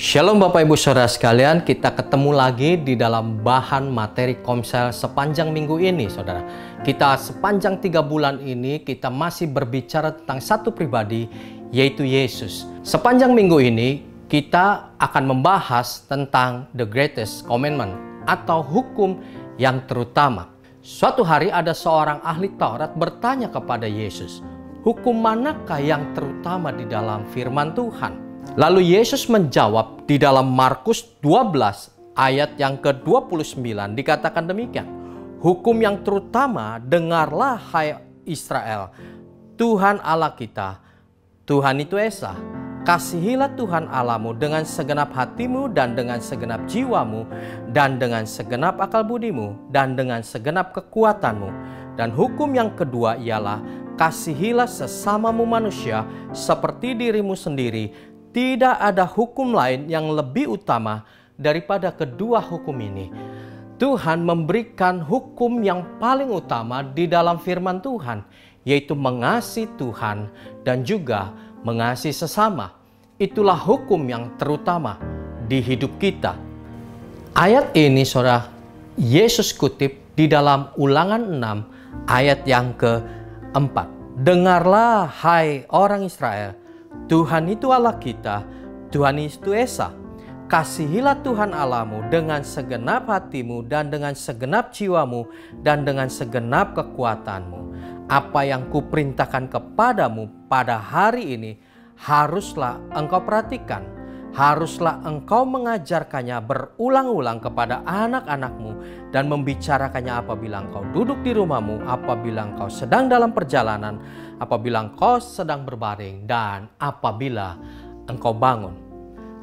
Shalom Bapak Ibu Saudara sekalian, kita ketemu lagi di dalam bahan materi Komsel sepanjang minggu ini, Saudara. Kita sepanjang 3 bulan ini, kita masih berbicara tentang satu pribadi, yaitu Yesus. Sepanjang minggu ini, kita akan membahas tentang the greatest commandment, atau hukum yang terutama. Suatu hari ada seorang ahli Taurat bertanya kepada Yesus, hukum manakah yang terutama di dalam firman Tuhan? Lalu Yesus menjawab di dalam Markus 12 ayat yang ke-29 dikatakan demikian. Hukum yang terutama, dengarlah hai Israel, Tuhan Allah kita, Tuhan itu Esa. Kasihilah Tuhan Allahmu dengan segenap hatimu dan dengan segenap jiwamu dan dengan segenap akal budimu dan dengan segenap kekuatanmu. Dan hukum yang kedua ialah kasihilah sesamamu manusia seperti dirimu sendiri. Tidak ada hukum lain yang lebih utama daripada kedua hukum ini. Tuhan memberikan hukum yang paling utama di dalam firman Tuhan, yaitu mengasihi Tuhan dan juga mengasihi sesama. Itulah hukum yang terutama di hidup kita. Ayat ini, saudara, Yesus kutip di dalam Ulangan 6 ayat yang ke-4. Dengarlah hai orang Israel, Tuhan itu Allah kita, Tuhan itu Esa. Kasihilah Tuhan Allahmu dengan segenap hatimu dan dengan segenap jiwamu dan dengan segenap kekuatanmu. Apa yang kuperintahkan kepadamu pada hari ini haruslah engkau perhatikan. Haruslah engkau mengajarkannya berulang-ulang kepada anak-anakmu dan membicarakannya apabila engkau duduk di rumahmu, apabila engkau sedang dalam perjalanan, apabila engkau sedang berbaring, dan apabila engkau bangun.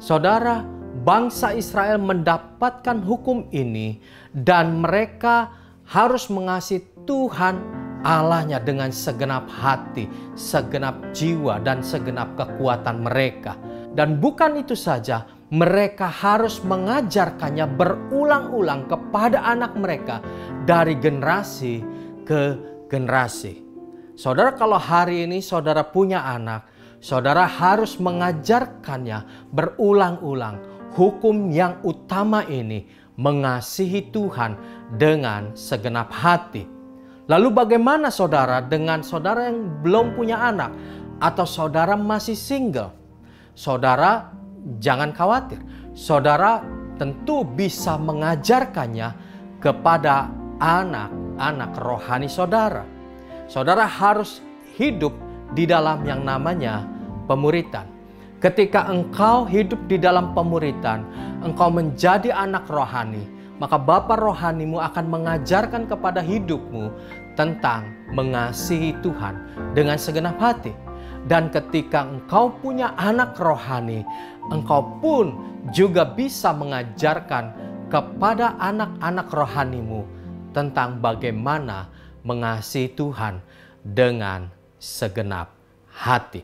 Saudara, bangsa Israel mendapatkan hukum ini dan mereka harus mengasihi Tuhan Allahnya dengan segenap hati, segenap jiwa, dan segenap kekuatan mereka. Dan bukan itu saja, mereka harus mengajarkannya berulang-ulang kepada anak mereka dari generasi ke generasi. Saudara, kalau hari ini saudara punya anak, saudara harus mengajarkannya berulang-ulang hukum yang utama ini, mengasihi Tuhan dengan segenap hati. Lalu bagaimana saudara dengan saudara yang belum punya anak atau saudara masih single? Saudara jangan khawatir, saudara tentu bisa mengajarkannya kepada anak-anak rohani saudara. Saudara harus hidup di dalam yang namanya pemuritan. Ketika engkau hidup di dalam pemuritan, engkau menjadi anak rohani, maka Bapa rohanimu akan mengajarkan kepada hidupmu tentang mengasihi Tuhan dengan segenap hati. Dan ketika engkau punya anak rohani, engkau pun juga bisa mengajarkan kepada anak-anak rohanimu tentang bagaimana mengasihi Tuhan dengan segenap hati.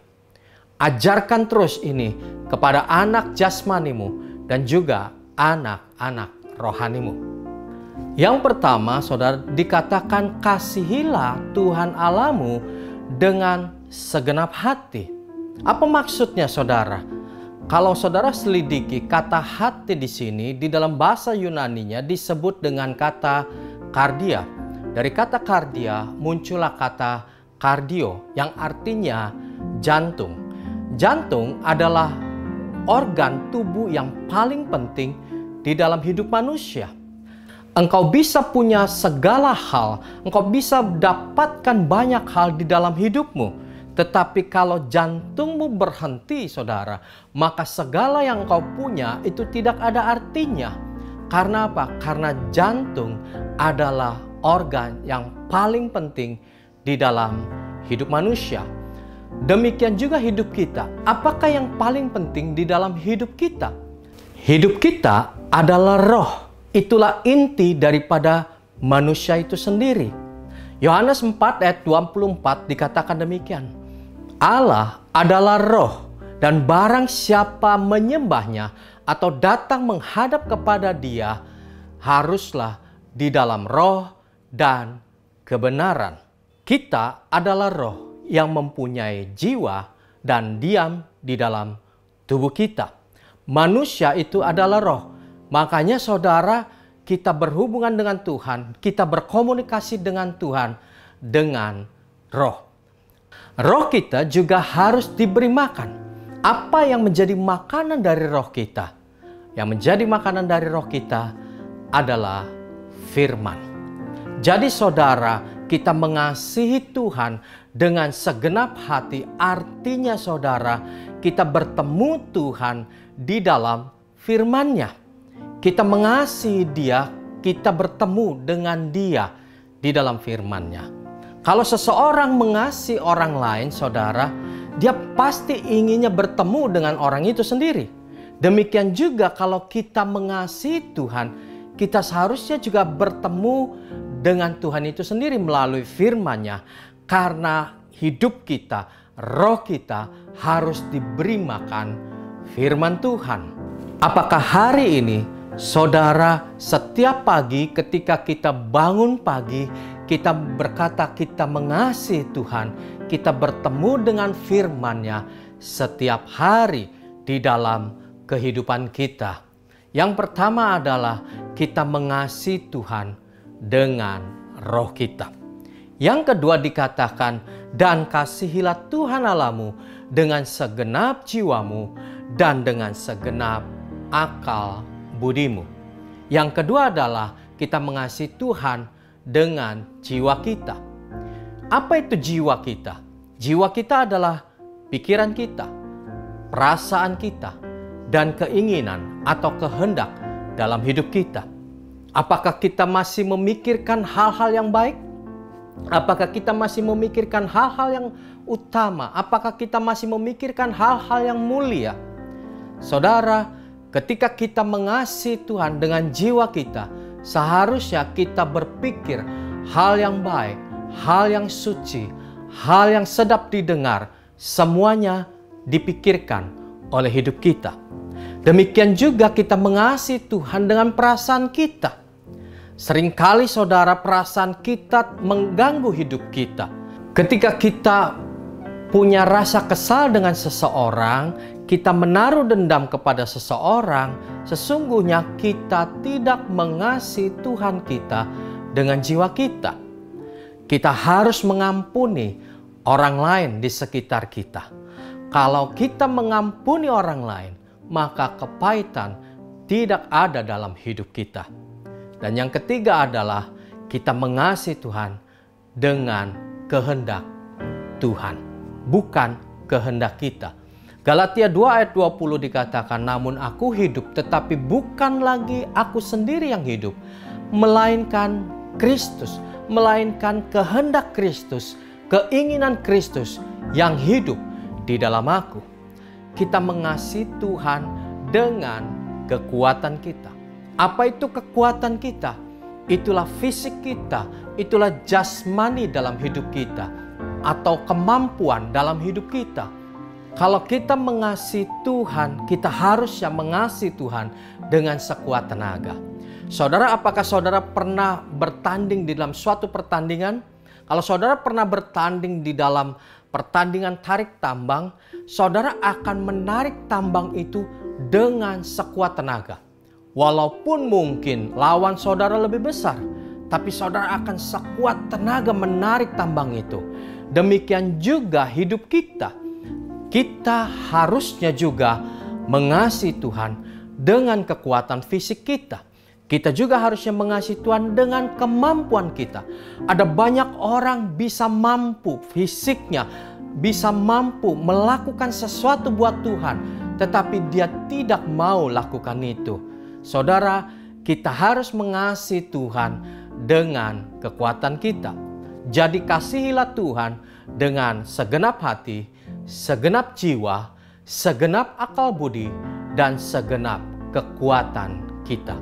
Ajarkan terus ini kepada anak jasmanimu dan juga anak-anak rohanimu. Yang pertama, saudara, dikatakan kasihilah Tuhan Allahmu dengan segenap hati. Apa maksudnya, saudara? Kalau saudara selidiki kata hati di sini, di dalam bahasa Yunaninya disebut dengan kata kardia. Dari kata kardia muncullah kata kardio yang artinya jantung. Jantung adalah organ tubuh yang paling penting di dalam hidup manusia. Engkau bisa punya segala hal, engkau bisa dapatkan banyak hal di dalam hidupmu. Tetapi kalau jantungmu berhenti, saudara, maka segala yang engkau punya itu tidak ada artinya. Karena apa? Karena jantung adalah organ yang paling penting di dalam hidup manusia. Demikian juga hidup kita. Apakah yang paling penting di dalam hidup kita? Hidup kita adalah roh. Itulah inti daripada manusia itu sendiri. Yohanes 4 ayat 24 dikatakan demikian. Allah adalah roh, dan barang siapa menyembahnya atau datang menghadap kepada dia, haruslah di dalam roh dan kebenaran. Kita adalah roh yang mempunyai jiwa dan diam di dalam tubuh kita. Manusia itu adalah roh. Makanya saudara, kita berhubungan dengan Tuhan, kita berkomunikasi dengan Tuhan dengan roh. Roh kita juga harus diberi makan. Apa yang menjadi makanan dari roh kita? Yang menjadi makanan dari roh kita adalah firman. Jadi saudara, kita mengasihi Tuhan dengan segenap hati. Artinya saudara, kita bertemu Tuhan di dalam firman-Nya. Kita mengasihi Dia, kita bertemu dengan Dia di dalam firman-Nya. Kalau seseorang mengasihi orang lain, saudara, dia pasti inginnya bertemu dengan orang itu sendiri. Demikian juga kalau kita mengasihi Tuhan, kita seharusnya juga bertemu dengan Tuhan itu sendiri melalui firman-Nya. Karena hidup kita, roh kita harus diberi makan firman Tuhan. Apakah hari ini saudara, setiap pagi ketika kita bangun pagi, kita berkata kita mengasihi Tuhan, kita bertemu dengan firman-Nya setiap hari di dalam kehidupan kita. Yang pertama adalah kita mengasihi Tuhan dengan roh kita. Yang kedua dikatakan, dan kasihilah Tuhan Allahmu dengan segenap jiwamu dan dengan segenap akal budimu. Yang kedua adalah kita mengasihi Tuhan dengan jiwa kita. Apa itu jiwa kita? Jiwa kita adalah pikiran kita, perasaan kita, dan keinginan atau kehendak dalam hidup kita. Apakah kita masih memikirkan hal-hal yang baik? Apakah kita masih memikirkan hal-hal yang utama? Apakah kita masih memikirkan hal-hal yang mulia? Saudara, ketika kita mengasihi Tuhan dengan jiwa kita, seharusnya kita berpikir hal yang baik, hal yang suci, hal yang sedap didengar, semuanya dipikirkan oleh hidup kita. Demikian juga kita mengasihi Tuhan dengan perasaan kita. Seringkali saudara, perasaan kita mengganggu hidup kita. Ketika kita punya rasa kesal dengan seseorang, kita menaruh dendam kepada seseorang, sesungguhnya kita tidak mengasihi Tuhan kita dengan jiwa kita. Kita harus mengampuni orang lain di sekitar kita. Kalau kita mengampuni orang lain, maka kepahitan tidak ada dalam hidup kita. Dan yang ketiga adalah kita mengasihi Tuhan dengan kehendak Tuhan, bukan kehendak kita. Galatia 2 ayat 20 dikatakan, namun aku hidup, tetapi bukan lagi aku sendiri yang hidup, melainkan Kristus, melainkan kehendak Kristus, keinginan Kristus yang hidup di dalam aku. Kita mengasihi Tuhan dengan kekuatan kita. Apa itu kekuatan kita? Itulah fisik kita, itulah jasmani dalam hidup kita, atau kemampuan dalam hidup kita. Kalau kita mengasihi Tuhan, kita harusnya mengasihi Tuhan dengan sekuat tenaga. Saudara, apakah saudara pernah bertanding di dalam suatu pertandingan? Kalau saudara pernah bertanding di dalam pertandingan tarik tambang, saudara akan menarik tambang itu dengan sekuat tenaga. Walaupun mungkin lawan saudara lebih besar, tapi saudara akan sekuat tenaga menarik tambang itu. Demikian juga hidup kita. Kita harusnya juga mengasihi Tuhan dengan kekuatan fisik kita. Kita juga harusnya mengasihi Tuhan dengan kemampuan kita. Ada banyak orang bisa mampu fisiknya, bisa mampu melakukan sesuatu buat Tuhan, tetapi dia tidak mau lakukan itu. Saudara, kita harus mengasihi Tuhan dengan kekuatan kita. Jadi kasihilah Tuhan dengan segenap hati, segenap jiwa, segenap akal budi, dan segenap kekuatan kita.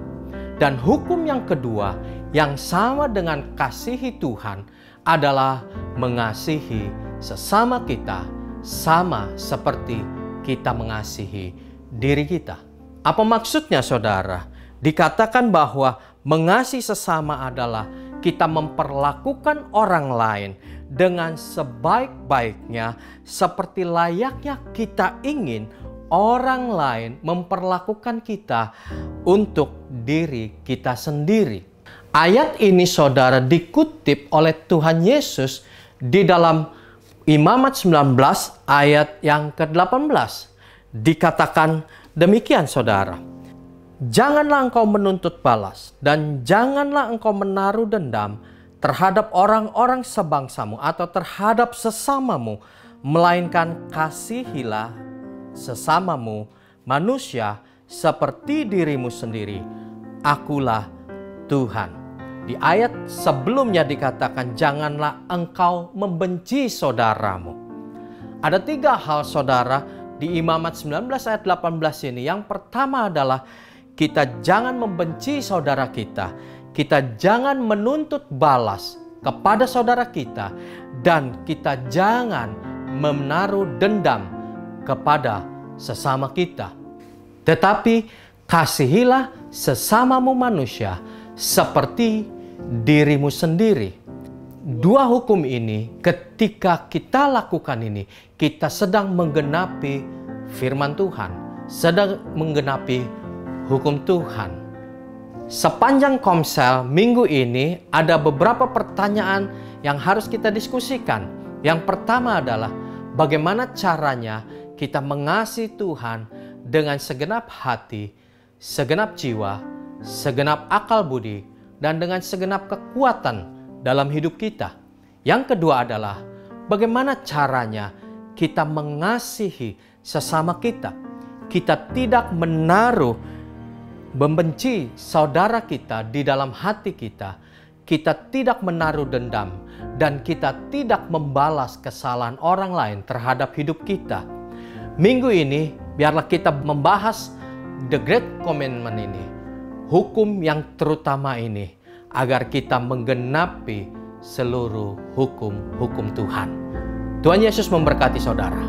Dan hukum yang kedua yang sama dengan kasihi Tuhan adalah mengasihi sesama kita sama seperti kita mengasihi diri kita. Apa maksudnya saudara? Dikatakan bahwa mengasihi sesama adalah kita memperlakukan orang lain dengan sebaik-baiknya seperti layaknya kita ingin orang lain memperlakukan kita untuk diri kita sendiri. Ayat ini saudara dikutip oleh Tuhan Yesus di dalam Imamat 19 ayat yang ke-18. Dikatakan demikian saudara. Janganlah engkau menuntut balas dan janganlah engkau menaruh dendam terhadap orang-orang sebangsamu atau terhadap sesamamu, melainkan kasihilah sesamamu manusia seperti dirimu sendiri. Akulah Tuhan. Di ayat sebelumnya dikatakan janganlah engkau membenci saudaramu. Ada 3 hal saudara di Imamat 19 ayat 18 ini. Yang pertama adalah kita jangan membenci saudara kita. Kita jangan menuntut balas kepada saudara kita. Dan kita jangan menaruh dendam kepada sesama kita. Tetapi kasihilah sesamamu manusia seperti dirimu sendiri. 2 hukum ini, ketika kita lakukan ini, kita sedang menggenapi firman Tuhan, sedang menggenapi hukum Tuhan. Sepanjang Komsel minggu ini ada beberapa pertanyaan yang harus kita diskusikan. Yang pertama adalah bagaimana caranya kita mengasihi Tuhan dengan segenap hati, segenap jiwa, segenap akal budi, dan dengan segenap kekuatan dalam hidup kita. Yang kedua adalah bagaimana caranya kita mengasihi sesama kita. Kita tidak menaruh membenci saudara kita di dalam hati kita. Kita tidak menaruh dendam dan kita tidak membalas kesalahan orang lain terhadap hidup kita. Minggu ini biarlah kita membahas The Great Commandment ini, hukum yang terutama ini, agar kita menggenapi seluruh hukum-hukum Tuhan. Tuhan Yesus memberkati saudara.